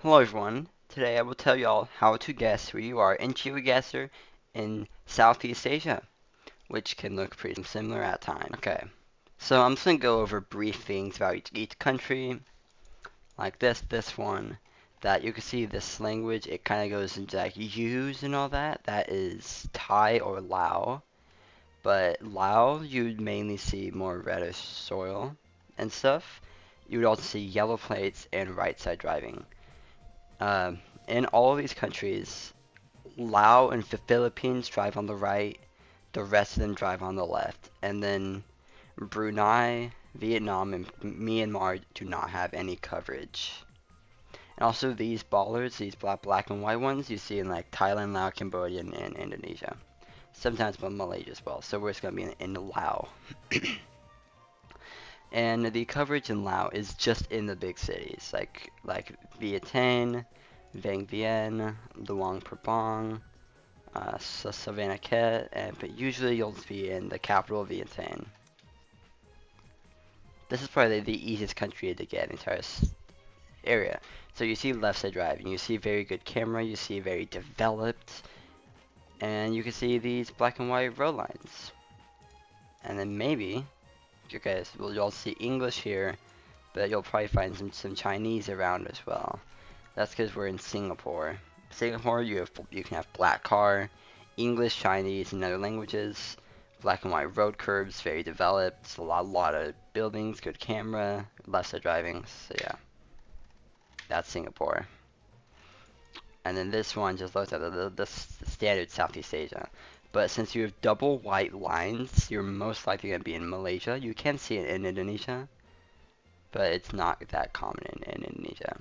Hello everyone, today I will tell you all how to guess where you are in GeoGuessr in Southeast Asia, which can look pretty similar at times. Okay, so I'm just going to go over brief things about each country, like this one, that you can see this language, it kind of goes into like U's and all that. That is Thai or Lao, but Lao you'd mainly see more reddish soil and stuff. You would also see yellow plates and right side driving. In all of these countries, Laos and the Philippines drive on the right, the rest of them drive on the left, and then Brunei, Vietnam, and Myanmar do not have any coverage. And also these ballers, these black and white ones, you see in like Thailand, Laos, Cambodia, and Indonesia. Sometimes Malaysia as well. So we're just gonna be in Laos. And the coverage in Laos is just in the big cities, like Vientiane, Vang Vieng, Luang Prabang, Savannah Ket, but usually you'll be in the capital of Vientiane. This is probably the easiest country to get in the entire area. So you see left side driving, you see very good camera, you see very developed, and you can see these black and white road lines. And then maybe, you guys will all see English here, but you'll probably find some Chinese around as well. That's because we're in Singapore. Singapore, you can have black car, English, Chinese, and other languages. Black and white road curves, very developed. A lot of buildings, good camera, left side driving. So yeah, that's Singapore. And then this one just looks at the standard Southeast Asia. But since you have double white lines, you're most likely going to be in Malaysia. You can see it in Indonesia, but it's not that common in Indonesia.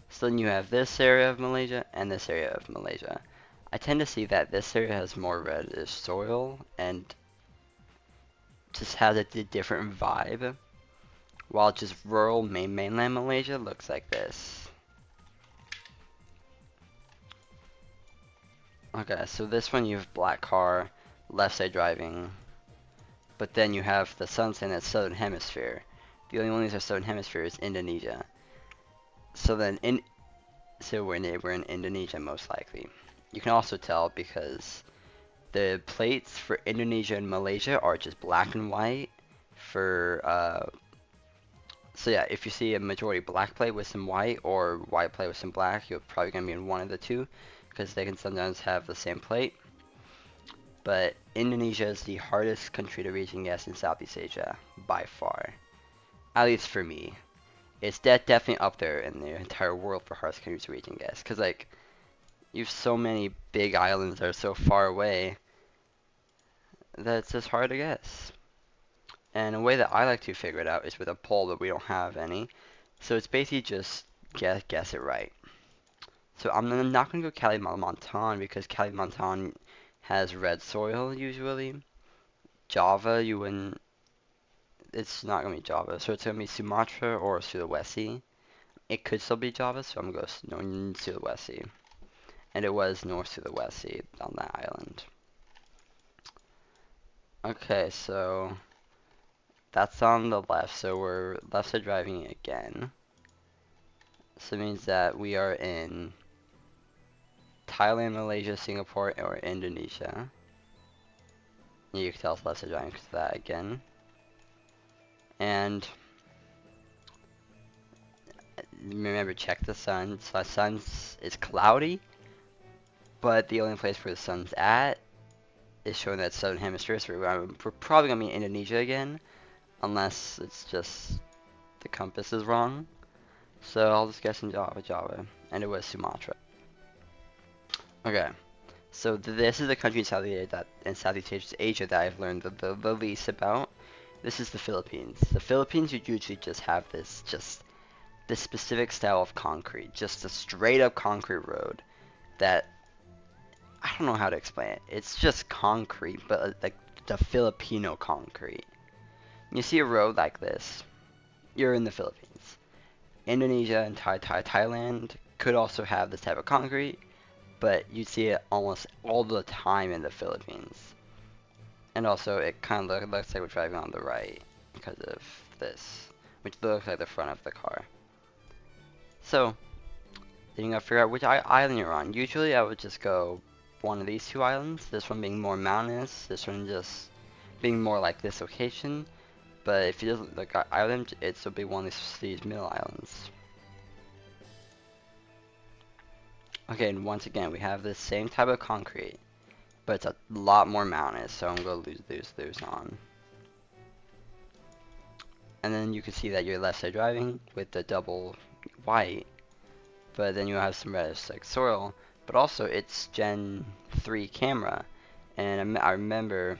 So then you have this area of Malaysia and this area of Malaysia. I tend to see that this area has more reddish soil and just has a different vibe, while just rural mainland Malaysia looks like this. Okay, so this one you have black car, left side driving, but then you have the sunset in the southern hemisphere. The only one in the southern hemisphere is Indonesia. So then we're in Indonesia most likely. You can also tell because the plates for Indonesia and Malaysia are just black and white. So yeah, if you see a majority black plate with some white or white plate with some black, you're probably gonna be in one of the two because they can sometimes have the same plate. But Indonesia is the hardest country to reach and guess in Southeast Asia by far, at least for me. It's definitely up there in the entire world for hardest countries to reach and guess because like you have so many big islands that are so far away that it's just hard to guess. And a way that I like to figure it out is with a poll, but we don't have any. So it's basically just guess it right. So I'm not going to go Kalimantan because Kalimantan has red soil usually. Java, you wouldn't. It's not going to be Java. So it's going to be Sumatra or Sulawesi. It could still be Java, so I'm going to go Sulawesi. And it was North Sulawesi on that island. Okay, so that's on the left, so we're left side driving again. So it means that we are in Thailand, Malaysia, Singapore, or Indonesia. You can tell it's left side driving because of that again. And remember, check the sun. So the sun is cloudy, but the only place where the sun's at is showing that southern hemisphere. So we're probably gonna be in Indonesia again, unless it's just the compass is wrong. So I'll just guess in Java, and it was Sumatra. Okay, so this is the country in Southeast Asia that I've learned the least about. This is the Philippines. The Philippines, you usually just have this specific style of concrete, just a straight up concrete road that I don't know how to explain it. It's just concrete, but like the Filipino concrete. You see a road like this, you're in the Philippines. Indonesia and Thailand could also have this type of concrete, but you see it almost all the time in the Philippines. And also, it kind of looks like we're driving on the right because of this, which looks like the front of the car. So, Then you gotta figure out which island you're on. Usually I would just go one of these two islands, this one being more mountainous, this one just being more like this location. But if you just look at island, it'll be one of these middle islands. Okay, and once again, we have the same type of concrete, but it's a lot more mountainous, so I'm gonna lose on. And then you can see that you're left side driving with the double white, but then you have some reddish like soil, but also it's Gen 3 camera, and I remember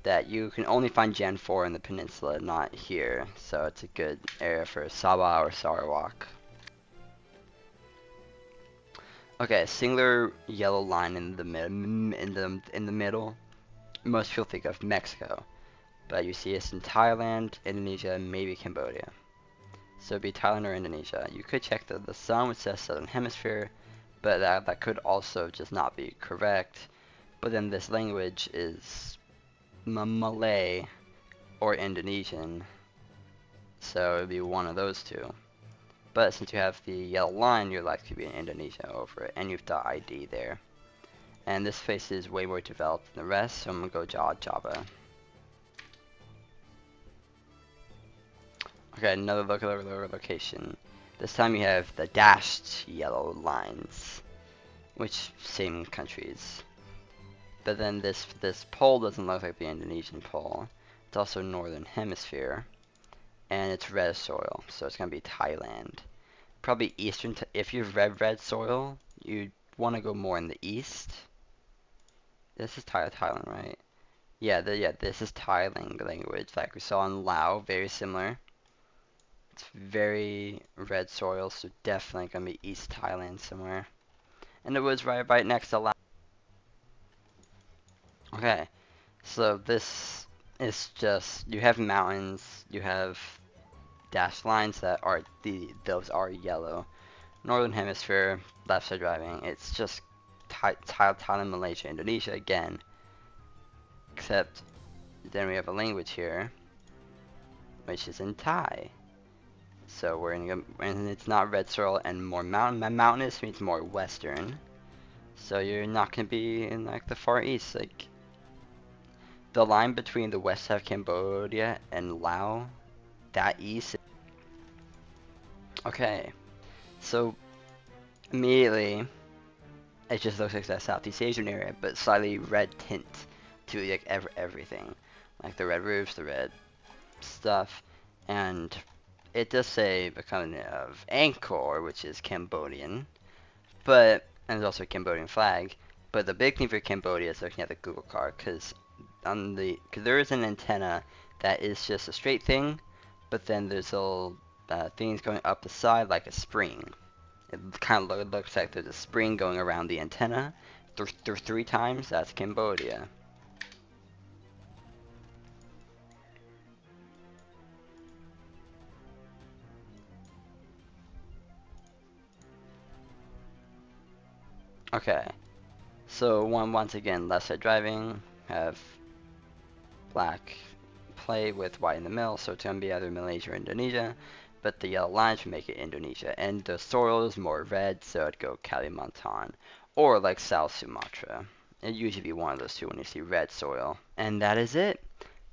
that you can only find Gen 4 in the peninsula, not here, so it's a good area for Sabah or Sarawak. Okay, singular yellow line in the middle. Most people think of Mexico, but you see this in Thailand, Indonesia, maybe Cambodia. So it'd be Thailand or Indonesia. You could check the sun, which says Southern Hemisphere, but that could also just not be correct. But then this language is Malay or Indonesian, so it'd be one of those two. But since you have the yellow line, you're likely to be in Indonesia over it, and you've got ID there. And this place is way more developed than the rest, so I'm gonna go Java. Okay, another location. This time you have the dashed yellow lines, which same countries. But then this pole doesn't look like the Indonesian pole. It's also northern hemisphere, and it's red soil, so it's gonna be Thailand. Probably eastern. If you've red soil, you want to go more in the east. This is Thailand, right? Yeah, this is Thailand language, like we saw in Lao, very similar. It's very red soil, so definitely gonna be East Thailand somewhere. And it was right next to Lao. Okay, so this is just, you have mountains, you have dashed lines that are, those are yellow. Northern Hemisphere, left side driving, it's just Thailand, Malaysia, Indonesia again. Except, then we have a language here, which is in Thai. So and it's not red soil and more mountainous means more western. So you're not gonna be in like the far east. Like the line between the west of Cambodia and Laos, that east. Okay, so immediately it just looks like that Southeast Asian area, but slightly red tint to like everything, like the red roofs, the red stuff, and it does say a kind of Angkor, which is Cambodian, but and there's also a Cambodian flag. But the big thing for Cambodia is looking at the Google card, because there is an antenna that is just a straight thing, but then there's little things going up the side like a spring. It kind of looks like there's a spring going around the antenna. Through 3 times, that's Cambodia. Okay, so once again, left side driving, have black play with white in the middle, so it's going to be either Malaysia or Indonesia, but the yellow lines would make it Indonesia. And the soil is more red, so it'd go Kalimantan, or like South Sumatra. It'd usually be one of those two when you see red soil. And that is it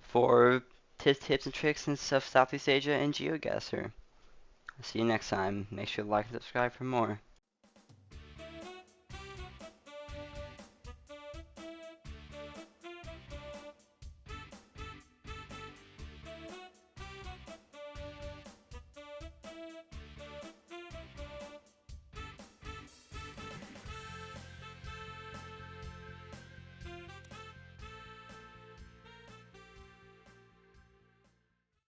for tips and tricks in Southeast Asia and GeoGuessr. See you next time. Make sure to like and subscribe for more.